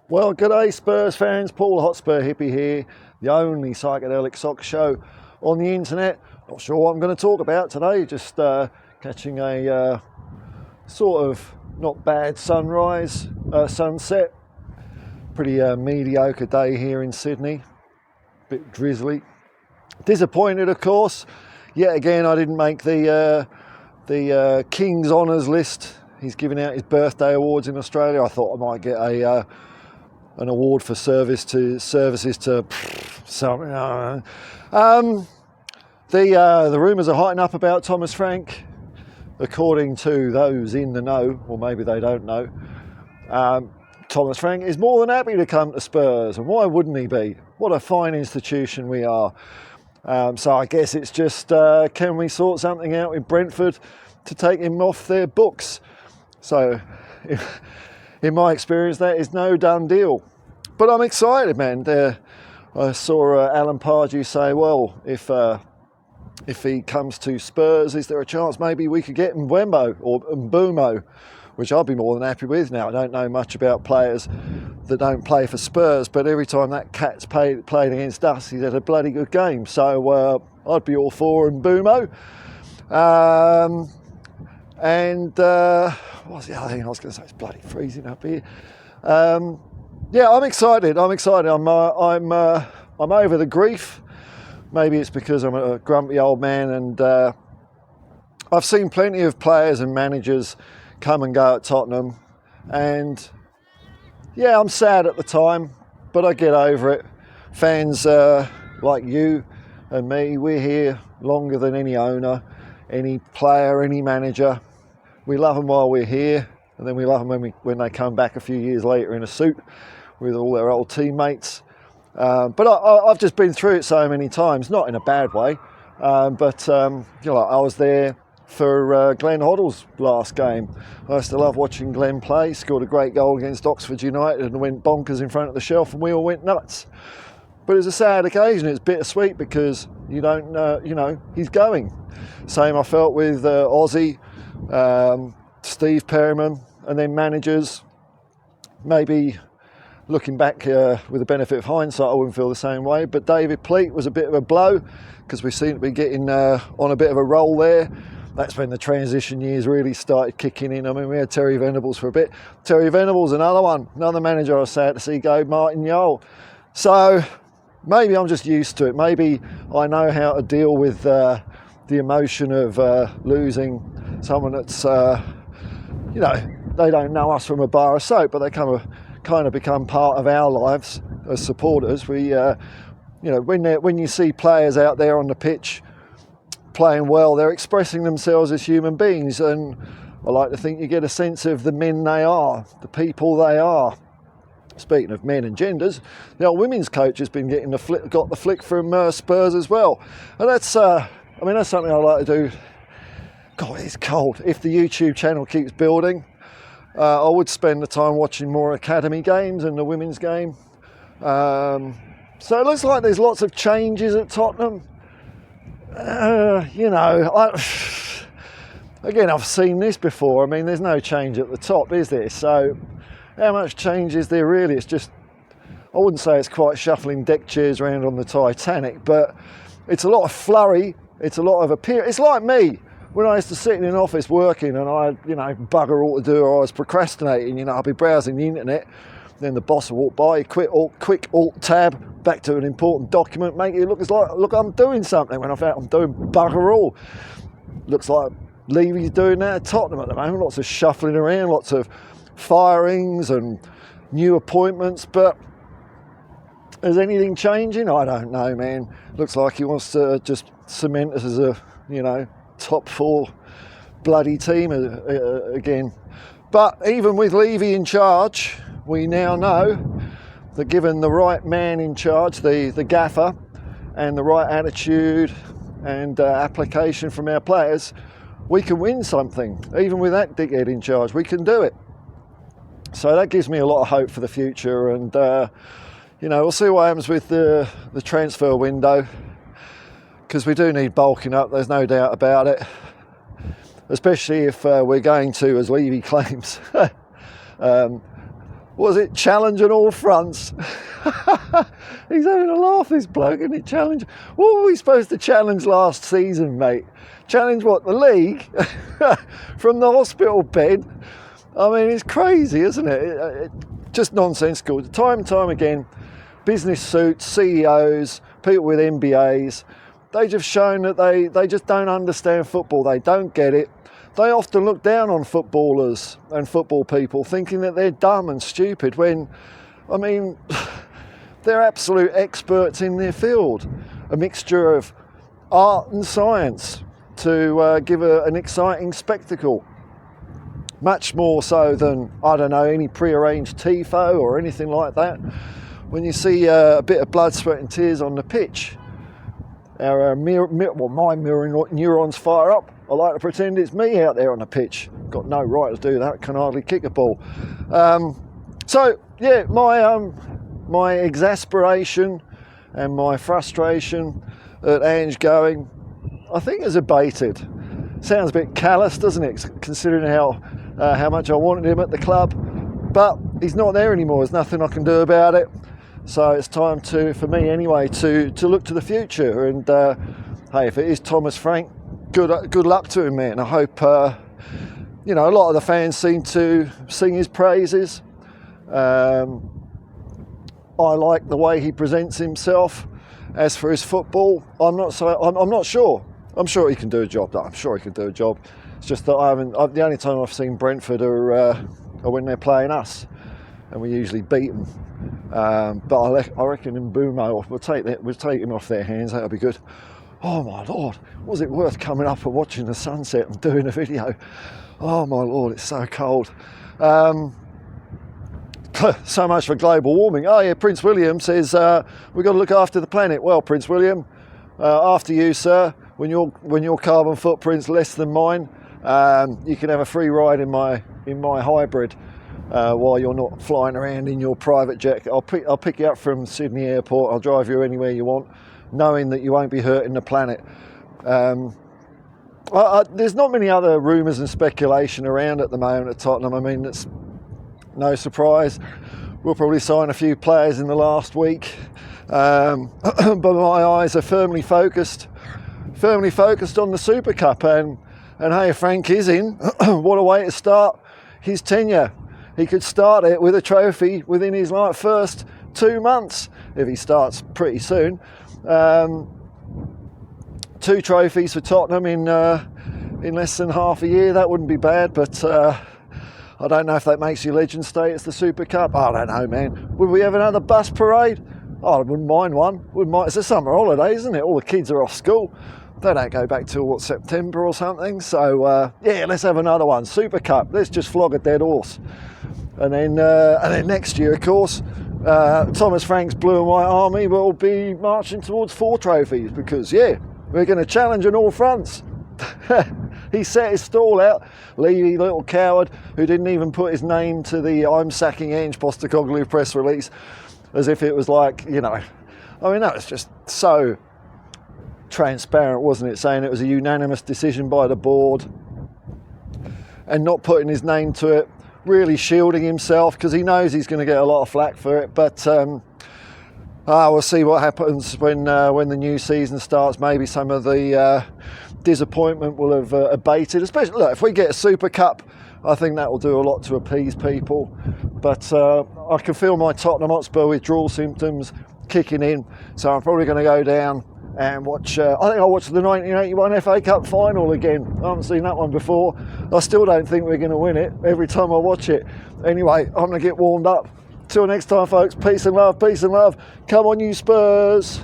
Well, g'day Spurs fans, Paul Hotspur hippie here, the only psychedelic soccer show on the internet. Not sure what I'm going to talk about today, just catching a sort of not bad sunset. Pretty mediocre day here in Sydney, bit drizzly. Disappointed, of course. Yet again, I didn't make the King's Honours list. He's giving out his birthday awards in Australia. I thought I might get an award for services to something. The rumours are hotting up about Thomas Frank. According to those in the know, or maybe they don't know, Thomas Frank is more than happy to come to Spurs, and why wouldn't he be? What a fine institution we are. So I guess it's just, can we sort something out with Brentford to take him off their books? So, in my experience, that is no done deal. But I'm excited, man. I saw Alan Pardew say, well, if he comes to Spurs, is there a chance maybe we could get Mbeumo or Mbumo, which I'd be more than happy with. Now, I don't know much about players that don't play for Spurs, but every time that cat's played against us, he's had a bloody good game. So I'd be all for Mbumo. What's the other thing I was going to say? It's bloody freezing up here. Yeah, I'm excited. I'm over the grief. Maybe it's because I'm a grumpy old man, and I've seen plenty of players and managers come and go at Tottenham, and yeah, I'm sad at the time, but I get over it. Fans like you and me, we're here longer than any owner, any player, any manager. We love them while we're here, and then we love them when they come back a few years later in a suit with all their old teammates. But I've just been through it so many times, not in a bad way, but I was there for Glenn Hoddle's last game. I used to love watching Glenn play. Scored a great goal against Oxford United and went bonkers in front of the shelf, and we all went nuts. But it was a sad occasion. It was bittersweet because you don't know, he's going. Same I felt with Ozzy, Steve Perryman, and then managers. Maybe looking back with the benefit of hindsight, I wouldn't feel the same way. But David Pleat was a bit of a blow because we seem to be getting on a bit of a roll there. That's when the transition years really started kicking in. I mean, we had Terry Venables for a bit. Terry Venables, another manager I was sad to see go, Martin Yole. So maybe I'm just used to it. Maybe I know how to deal with the emotion of losing someone that's, they don't know us from a bar of soap, but they kind of become part of our lives as supporters. We, when you see players out there on the pitch playing well, they're expressing themselves as human beings, and I like to think you get a sense of the men they are, the people they are. Speaking of men and genders, the old women's coach has been got the flick from Spurs as well, and that's something I like to do. God, it's cold. If the YouTube channel keeps building, I would spend the time watching more academy games and the women's game. So it looks like there's lots of changes at Tottenham. Again, I've seen this before. I mean, there's no change at the top, is there? So how much change is there really? It's just, I wouldn't say it's quite shuffling deck chairs around on the Titanic, but it's a lot of flurry. It's a lot of appearance. It's like me when I used to sit in an office working and I, bugger all to do, or I was procrastinating, I'd be browsing the internet. Then the boss will walk by, quick alt tab, back to an important document, make it look I'm doing something when I found I'm doing bugger all. Looks like Levy's doing that at Tottenham at the moment. Lots of shuffling around, lots of firings and new appointments, but is anything changing? I don't know, man. Looks like he wants to just cement us as a, top four bloody team again. But even with Levy in charge, we now know that given the right man in charge, the gaffer, and the right attitude and application from our players, we can win something. Even with that dickhead in charge, we can do it. So that gives me a lot of hope for the future, and we'll see what happens with the transfer window, because we do need bulking up, there's no doubt about it. Especially if we're going to, as Levy claims, Was it challenge on all fronts? He's having a laugh, this bloke, isn't he? Challenge. What were we supposed to challenge last season, mate? Challenge what? The league? From the hospital bed? I mean, it's crazy, isn't it? Just nonsensical. Time and time again, business suits, CEOs, people with MBAs, they've just shown that they just don't understand football. They don't get it. They often look down on footballers and football people, thinking that they're dumb and stupid when, I mean, they're absolute experts in their field. A mixture of art and science to give an exciting spectacle. Much more so than, I don't know, any prearranged TIFO or anything like that. When you see a bit of blood, sweat and tears on the pitch, my mirror neurons fire up. I like to pretend it's me out there on the pitch. Got no right to do that, can hardly kick a ball. So, yeah, my exasperation and my frustration at Ange going, I think is abated. Sounds a bit callous, doesn't it, considering how much I wanted him at the club. But he's not there anymore. There's nothing I can do about it. So it's time for me anyway, to look to the future. And hey, if it is Thomas Frank, good luck to him, man. I hope, a lot of the fans seem to sing his praises. I like the way he presents himself. As for his football, I'm not sure. I'm sure he can do a job. I'm sure he can do a job. It's just that the only time I've seen Brentford are when they're playing us, and we usually beat them. But I reckon in Mbumo, we'll take him off their hands. That'll be good. Oh my Lord, was it worth coming up and watching the sunset and doing a video? Oh my Lord, it's so cold. So much for global warming. Oh yeah, Prince William says we've got to look after the planet. Well, Prince William, after you, sir. When your carbon footprint's less than mine, you can have a free ride in my hybrid while you're not flying around in your private jet. I'll pick you up from Sydney Airport. I'll drive you anywhere you want, knowing that you won't be hurting the planet. There's not many other rumours and speculation around at the moment at Tottenham. I mean, it's no surprise. We'll probably sign a few players in the last week, but my eyes are firmly focused on the Super Cup. And hey, Frank is in. What a way to start his tenure. He could start it with a trophy within his first 2 months if he starts pretty soon. 2 trophies for Tottenham in less than half a year. That wouldn't be bad, but I don't know if that makes you legend status, the Super Cup. I don't know, man. Would we have another bus parade? Oh, I wouldn't mind one. It's a summer holiday, isn't it? All the kids are off school. They don't go back till September or something. So yeah, let's have another one. Super Cup. Let's just flog a dead horse. And then next year, of course, Thomas Frank's Blue and White Army will be marching towards 4 trophies because, yeah, we're going to challenge on all fronts. He set his stall out. Levy, little coward, who didn't even put his name to the I'm sacking Ange Postecoglou press release, as if it was like, I mean, that was just so transparent, wasn't it? Saying it was a unanimous decision by the board and not putting his name to it, really shielding himself because he knows he's going to get a lot of flack for it. But we'll see what happens when the new season starts. Maybe some of the disappointment will have abated. Especially, look, if we get a Super Cup, I think that will do a lot to appease people. But I can feel my Tottenham Hotspur withdrawal symptoms kicking in, so I'm probably going to go down and watch. I think I'll watch the 1981 FA Cup final again. I haven't seen that one before. I still don't think we're going to win it every time I watch it. Anyway, I'm going to get warmed up. Till next time, folks. Peace and love. Peace and love. Come on, you Spurs.